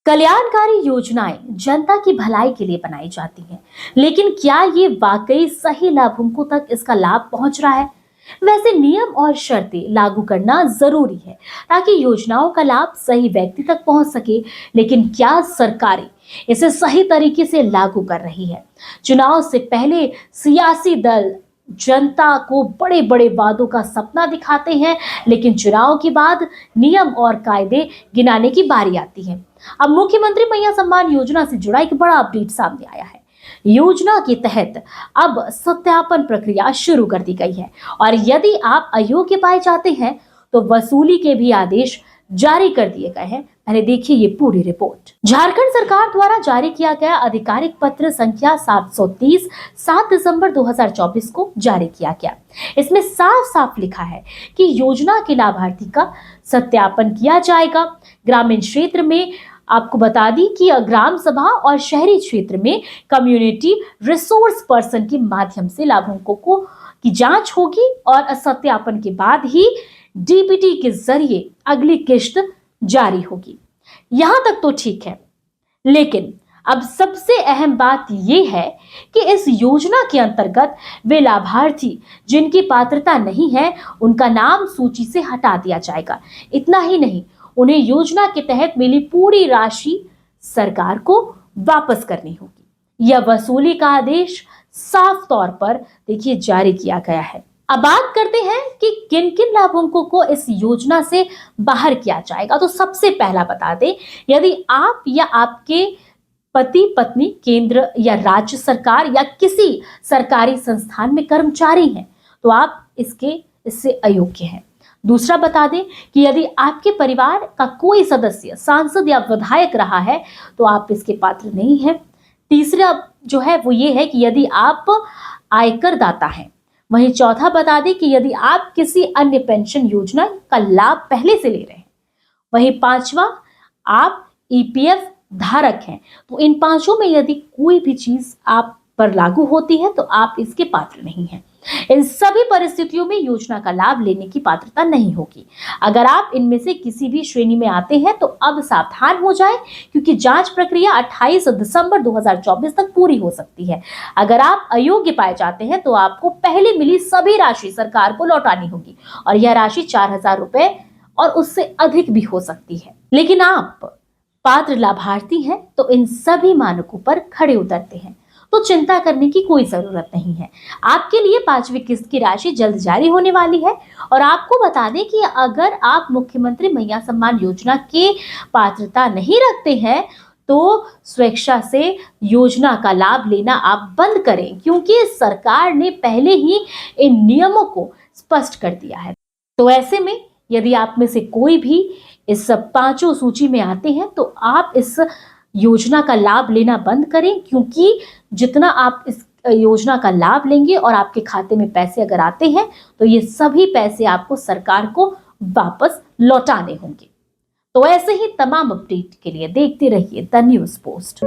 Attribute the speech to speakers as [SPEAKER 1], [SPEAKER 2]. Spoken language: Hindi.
[SPEAKER 1] कल्याणकारी योजनाएं जनता की भलाई के लिए बनाई जाती हैं, लेकिन क्या ये वाकई सही लाभुकों तक इसका लाभ पहुंच रहा है? वैसे नियम और शर्तें लागू करना जरूरी है ताकि योजनाओं का लाभ सही व्यक्ति तक पहुंच सके। लेकिन क्या सरकारें इसे सही तरीके से लागू कर रही है? चुनाव से पहले सियासी दल जनता को बड़े बड़े वादों का सपना दिखाते हैं, लेकिन चुनाव के बाद नियम और कायदे गिनाने की बारी आती है। अब मुख्यमंत्री मैया सम्मान योजना से जुड़ा एक बड़ा अपडेट सामने आया है। योजना के तहत अब सत्यापन प्रक्रिया शुरू कर दी गई है और यदि आप अयोग्य पाए जाते हैं तो वसूली के भी आदेश जारी कर दिए गए हैं। पहले देखिए ये पूरी रिपोर्ट। झारखंड सरकार द्वारा जारी किया गया आधिकारिक पत्र संख्या 730 7 दिसंबर 2024 को जारी किया गया। इसमें साफ साफ लिखा है कि योजना के लाभार्थी का सत्यापन किया जाएगा। ग्रामीण क्षेत्र में आपको बता दी कि ग्राम सभा और शहरी क्षेत्र में कम्युनिटी रिसोर्स पर्सन के माध्यम से लाभुकों को की जांच होगी और सत्यापन के बाद ही डीबीटी के जरिए अगली किश्त जारी होगी। यहां तक तो ठीक है, लेकिन अब सबसे अहम बात यह है कि इस योजना के अंतर्गत वे लाभार्थी जिनकी पात्रता नहीं है उनका नाम सूची से हटा दिया जाएगा। इतना ही नहीं, उन्हें योजना के तहत मिली पूरी राशि सरकार को वापस करनी होगी। यह वसूली का आदेश साफ तौर पर देखिए जारी किया गया है। अब बात करते हैं कि किन किन लाभुकों को इस योजना से बाहर किया जाएगा। तो सबसे पहला बता दें, यदि आप या आपके पति पत्नी केंद्र या राज्य सरकार या किसी सरकारी संस्थान में कर्मचारी हैं तो आप इससे अयोग्य हैं। दूसरा बता दें कि यदि आपके परिवार का कोई सदस्य सांसद या विधायक रहा है तो आप इसके पात्र नहीं हैं। तीसरा जो है वो ये है कि यदि आप आयकर दाता हैं। वहीं चौथा बता दें कि यदि आप किसी अन्य पेंशन योजना का लाभ पहले से ले रहे हैं। वहीं पांचवा, आप ईपीएफ धारक हैं। तो इन पांचों में यदि कोई भी चीज आप पर लागू होती है तो आप इसके पात्र नहीं हैं। इन सभी परिस्थितियों में योजना का लाभ लेने की पात्रता नहीं होगी। अगर आप इनमें से किसी भी श्रेणी में आते हैं तो अब सावधान हो जाएं, क्योंकि जांच प्रक्रिया 28 दिसंबर 2024 तक पूरी हो सकती है। अगर आप अयोग्य पाए जाते हैं तो आपको पहले मिली सभी राशि सरकार को लौटानी होगी और यह राशि 4000 रुपए और उससे अधिक भी हो सकती है। लेकिन आप पात्र लाभार्थी हैं तो इन सभी मानकों पर खड़े उतरते हैं तो चिंता करने की कोई जरूरत नहीं है। आपके लिए 5वीं किस्त की राशि जल्द जारी होने वाली है। और आपको बता दें कि अगर आप मुख्यमंत्री मैया सम्मान योजना के पात्रता नहीं रखते हैं तो स्वेच्छा से योजना का लाभ लेना आप बंद करें, क्योंकि सरकार ने पहले ही इन नियमों को स्पष्ट कर दिया है। तो ऐसे में यदि आप में से कोई भी इस पांचों सूची में आते हैं तो आप इस योजना का लाभ लेना बंद करें, क्योंकि जितना आप इस योजना का लाभ लेंगे और आपके खाते में पैसे अगर आते हैं तो ये सभी पैसे आपको सरकार को वापस लौटाने होंगे। तो ऐसे ही तमाम अपडेट के लिए देखते रहिए द न्यूज़ पोस्ट।